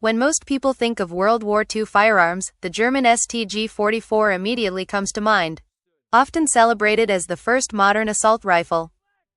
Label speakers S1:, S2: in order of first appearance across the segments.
S1: When most people think of World War II firearms, the German StG-44 immediately comes to mind. Often celebrated as the first modern assault rifle,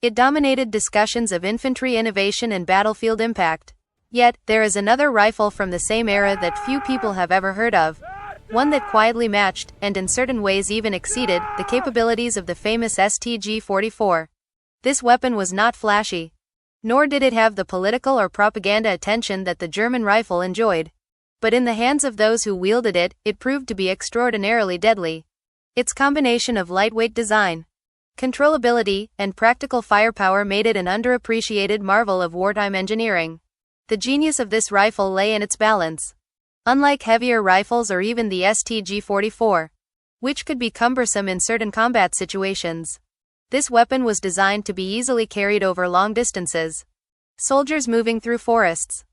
S1: it dominated discussions of infantry innovation and battlefield impact. Yet, there is another rifle from the same era that few people have ever heard of. One that quietly matched, and in certain ways even exceeded, the capabilities of the famous StG-44. This weapon was not flashy, nor did it have the political or propaganda attention that the German rifle enjoyed. But in the hands of those who wielded it, it proved to be extraordinarily deadly. Its combination of lightweight design, controllability, and practical firepower made it an underappreciated marvel of wartime engineering. The genius of this rifle lay in its balance. Unlike heavier rifles or even the StG-44, which could be cumbersome in certain combat situations, this weapon was designed to be easily carried over long distances. Soldiers moving through forests,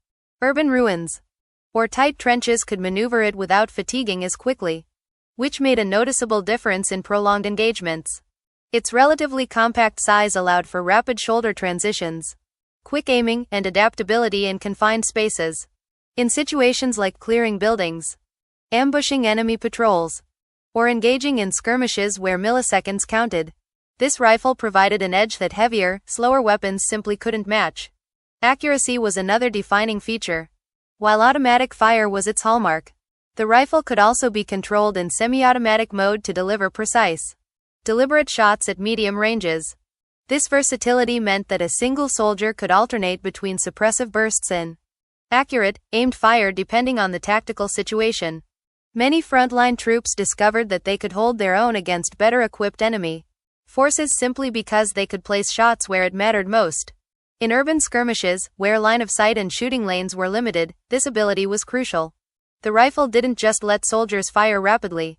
S1: urban ruins, or tight trenches could maneuver it without fatiguing as quickly, which made a noticeable difference in prolonged engagements. Its relatively compact size allowed for rapid shoulder transitions, quick aiming, and adaptability in confined spaces. In situations like clearing buildings, ambushing enemy patrols, or engaging in skirmishes where milliseconds counted, this rifle provided an edge that heavier, slower weapons simply couldn't match. Accuracy was another defining feature. While automatic fire was its hallmark, the rifle could also be controlled in semi-automatic mode to deliver precise, deliberate shots at medium ranges. This versatility meant that a single soldier could alternate between suppressive bursts and accurate, aimed fire depending on the tactical situation. Many frontline troops discovered that they could hold their own against better-equipped enemy forces simply because they could place shots where it mattered most. In urban skirmishes, where line of sight and shooting lanes were limited, this ability was crucial. The rifle didn't just let soldiers fire rapidly.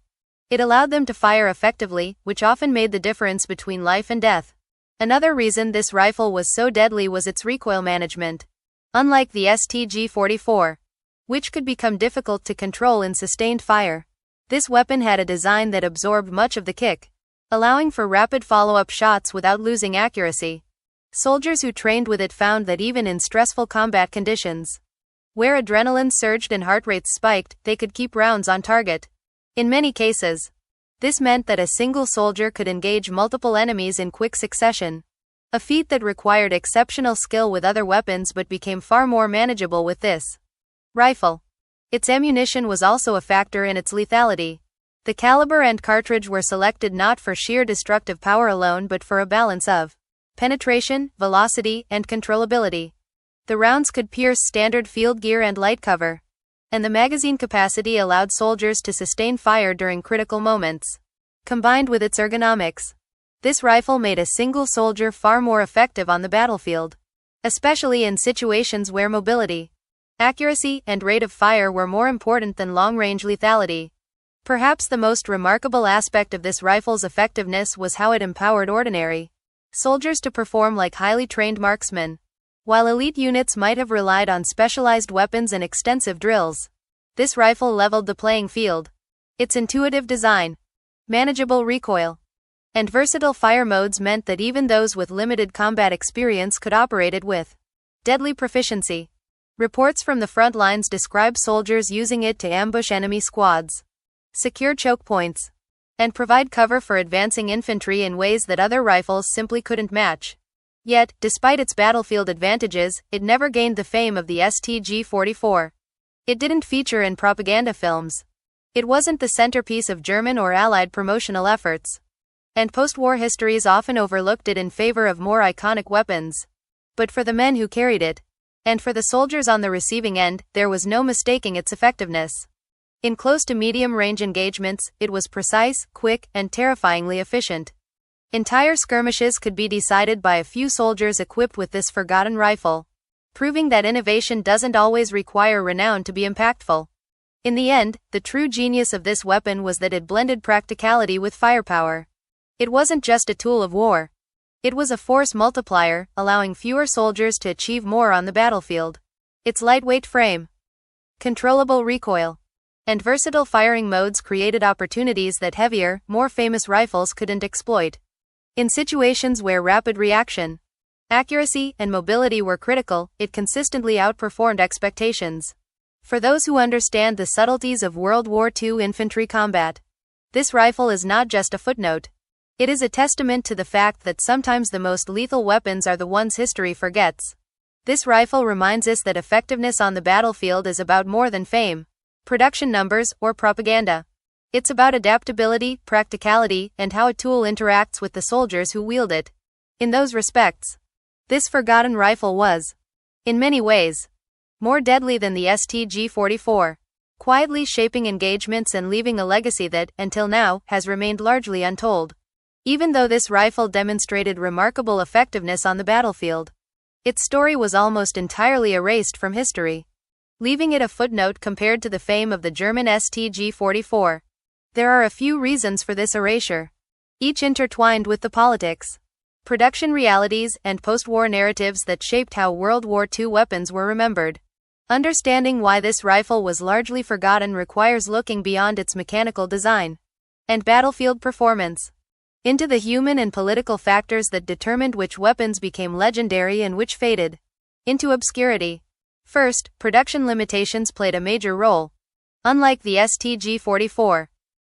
S1: It allowed them to fire effectively, which often made the difference between life and death. Another reason this rifle was so deadly was its recoil management. Unlike the StG-44, which could become difficult to control in sustained fire, this weapon had a design that absorbed much of the kick, allowing for rapid follow-up shots without losing accuracy. Soldiers who trained with it found that even in stressful combat conditions, where adrenaline surged and heart rates spiked, they could keep rounds on target. In many cases, this meant that a single soldier could engage multiple enemies in quick succession, a feat that required exceptional skill with other weapons but became far more manageable with this rifle. Its ammunition was also a factor in its lethality. The caliber and cartridge were selected not for sheer destructive power alone but for a balance of penetration, velocity, and controllability. The rounds could pierce standard field gear and light cover, and the magazine capacity allowed soldiers to sustain fire during critical moments. Combined with its ergonomics, this rifle made a single soldier far more effective on the battlefield, especially in situations where mobility, accuracy, and rate of fire were more important than long-range lethality. Perhaps the most remarkable aspect of this rifle's effectiveness was how it empowered ordinary soldiers to perform like highly trained marksmen. While elite units might have relied on specialized weapons and extensive drills, this rifle leveled the playing field. Its intuitive design, manageable recoil, and versatile fire modes meant that even those with limited combat experience could operate it with deadly proficiency. Reports from the front lines describe soldiers using it to ambush enemy squads, secure choke points, and provide cover for advancing infantry in ways that other rifles simply couldn't match. Yet, despite its battlefield advantages, it never gained the fame of the StG-44. It didn't feature in propaganda films. It wasn't the centerpiece of German or Allied promotional efforts, and post-war histories often overlooked it in favor of more iconic weapons. But for the men who carried it, and for the soldiers on the receiving end, there was no mistaking its effectiveness. In close to medium-range engagements, it was precise, quick, and terrifyingly efficient. Entire skirmishes could be decided by a few soldiers equipped with this forgotten rifle, proving that innovation doesn't always require renown to be impactful. In the end, the true genius of this weapon was that it blended practicality with firepower. It wasn't just a tool of war. It was a force multiplier, allowing fewer soldiers to achieve more on the battlefield. Its lightweight frame, controllable recoil, and versatile firing modes created opportunities that heavier, more famous rifles couldn't exploit. In situations where rapid reaction, accuracy, and mobility were critical, it consistently outperformed expectations. For those who understand the subtleties of World War II infantry combat, this rifle is not just a footnote. It is a testament to the fact that sometimes the most lethal weapons are the ones history forgets. This rifle reminds us that effectiveness on the battlefield is about more than fame, production numbers, or propaganda. It's about adaptability, practicality, and how a tool interacts with the soldiers who wield it. In those respects, this forgotten rifle was, in many ways, more deadly than the StG-44, quietly shaping engagements and leaving a legacy that, until now, has remained largely untold. Even though this rifle demonstrated remarkable effectiveness on the battlefield, its story was almost entirely erased from history, leaving it a footnote compared to the fame of the German StG-44. There are a few reasons for this erasure, each intertwined with the politics, production realities, and post-war narratives that shaped how World War II weapons were remembered. Understanding why this rifle was largely forgotten requires looking beyond its mechanical design and battlefield performance into the human and political factors that determined which weapons became legendary and which faded into obscurity. First, production limitations played a major role. Unlike the StG-44,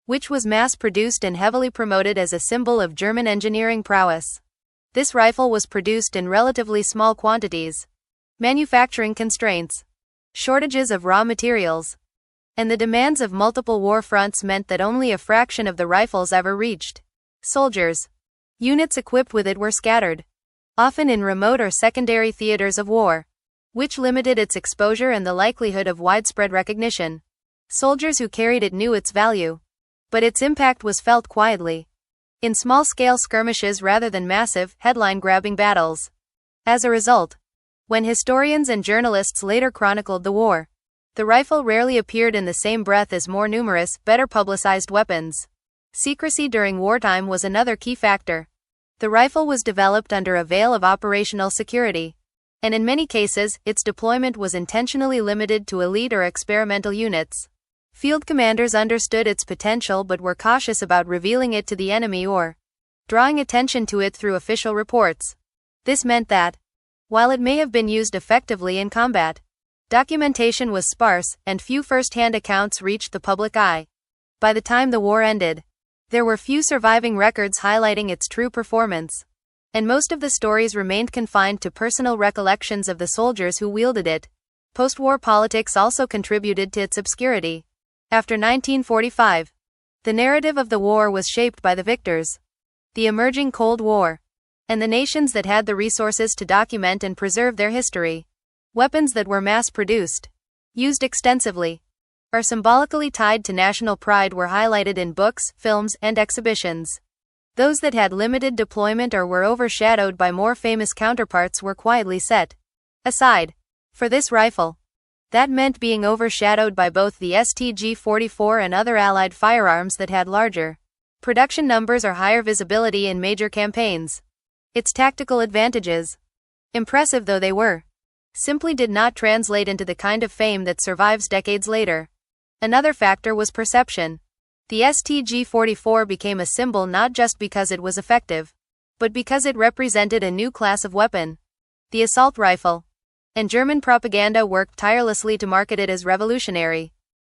S1: which was mass-produced and heavily promoted as a symbol of German engineering prowess, this rifle was produced in relatively small quantities. Manufacturing constraints, shortages of raw materials, and the demands of multiple war fronts meant that only a fraction of the rifles ever reached soldiers. Units equipped with it were scattered, often in remote or secondary theaters of war, which limited its exposure and the likelihood of widespread recognition. Soldiers who carried it knew its value, but its impact was felt quietly, in small-scale skirmishes rather than massive, headline-grabbing battles. As a result, when historians and journalists later chronicled the war, the rifle rarely appeared in the same breath as more numerous, better publicized weapons. Secrecy during wartime was another key factor. The rifle was developed under a veil of operational security, and in many cases, its deployment was intentionally limited to elite or experimental units. Field commanders understood its potential but were cautious about revealing it to the enemy or drawing attention to it through official reports. This meant that, while it may have been used effectively in combat, documentation was sparse, and few first-hand accounts reached the public eye. By the time the war ended, there were few surviving records highlighting its true performance, and most of the stories remained confined to personal recollections of the soldiers who wielded it. Post-war politics also contributed to its obscurity. After 1945, the narrative of the war was shaped by the victors, the emerging Cold War, and the nations that had the resources to document and preserve their history. Weapons that were mass-produced, used extensively, or symbolically tied to national pride were highlighted in books, films, and exhibitions. Those that had limited deployment or were overshadowed by more famous counterparts were quietly set aside. For this rifle, that meant being overshadowed by both the StG-44 and other Allied firearms that had larger production numbers or higher visibility in major campaigns. Its tactical advantages, impressive though they were, simply did not translate into the kind of fame that survives decades later. Another factor was perception. The StG-44 became a symbol not just because it was effective, but because it represented a new class of weapon, the assault rifle, and German propaganda worked tirelessly to market it as revolutionary.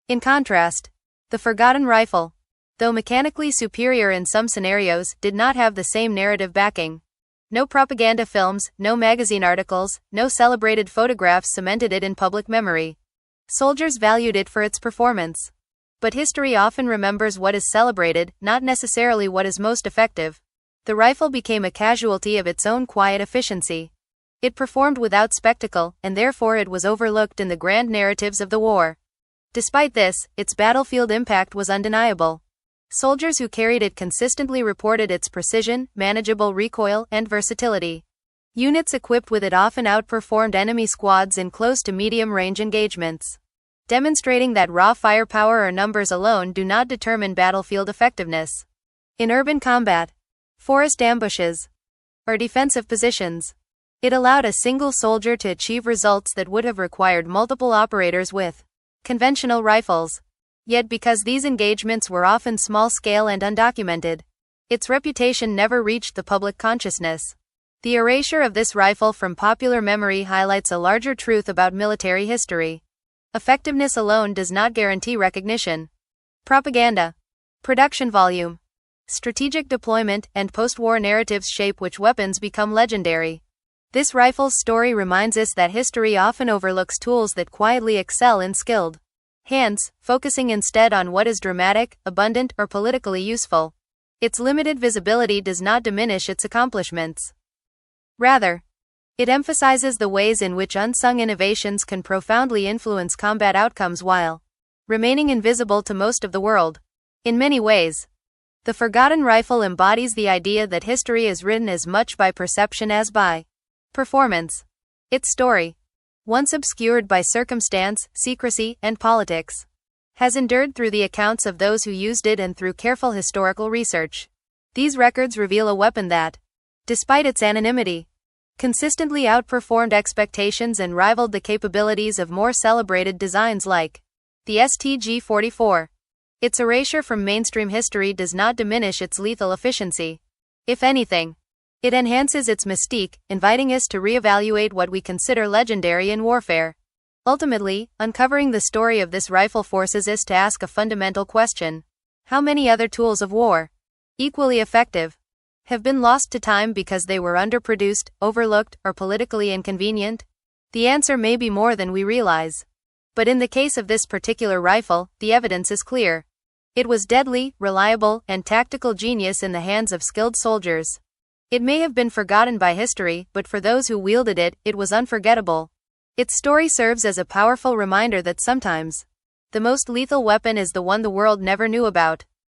S1: In contrast, the forgotten rifle, though mechanically superior in some scenarios, did not have the same narrative backing. No propaganda films, no magazine articles, no celebrated photographs cemented it in public memory. Soldiers valued it for its performance. But history often remembers what is celebrated, not necessarily what is most effective. The rifle became a casualty of its own quiet efficiency. It performed without spectacle, and therefore it was overlooked in the grand narratives of the war. Despite this, its battlefield impact was undeniable. Soldiers who carried it consistently reported its precision, manageable recoil, and versatility. Units equipped with it often outperformed enemy squads in close to medium-range engagements, demonstrating that raw firepower or numbers alone do not determine battlefield effectiveness. In urban combat, forest ambushes, or defensive positions, it allowed a single soldier to achieve results that would have required multiple operators with conventional rifles. Yet because these engagements were often small-scale and undocumented, its reputation never reached the public consciousness. The erasure of this rifle from popular memory highlights a larger truth about military history. Effectiveness alone does not guarantee recognition. Propaganda, production volume, strategic deployment, and post-war narratives shape which weapons become legendary. This rifle's story reminds us that history often overlooks tools that quietly excel in skilled hands, focusing instead on what is dramatic, abundant, or politically useful. Its limited visibility does not diminish its accomplishments. Rather, it emphasizes the ways in which unsung innovations can profoundly influence combat outcomes while remaining invisible to most of the world. In many ways, the Forgotten Rifle embodies the idea that history is written as much by perception as by performance. Its story, once obscured by circumstance, secrecy, and politics, has endured through the accounts of those who used it and through careful historical research. These records reveal a weapon that, despite its anonymity, consistently outperformed expectations and rivaled the capabilities of more celebrated designs like the STG-44. Its erasure from mainstream history does not diminish its lethal efficiency. If anything, it enhances its mystique, inviting us to reevaluate what we consider legendary in warfare. Ultimately, uncovering the story of this rifle forces us to ask a fundamental question. How many other tools of war, equally effective, have been lost to time because they were underproduced, overlooked, or politically inconvenient? The answer may be more than we realize. But in the case of this particular rifle, the evidence is clear. It was deadly, reliable, and tactical genius in the hands of skilled soldiers. It may have been forgotten by history, but for those who wielded it, it was unforgettable. Its story serves as a powerful reminder that sometimes the most lethal weapon is the one the world never knew about.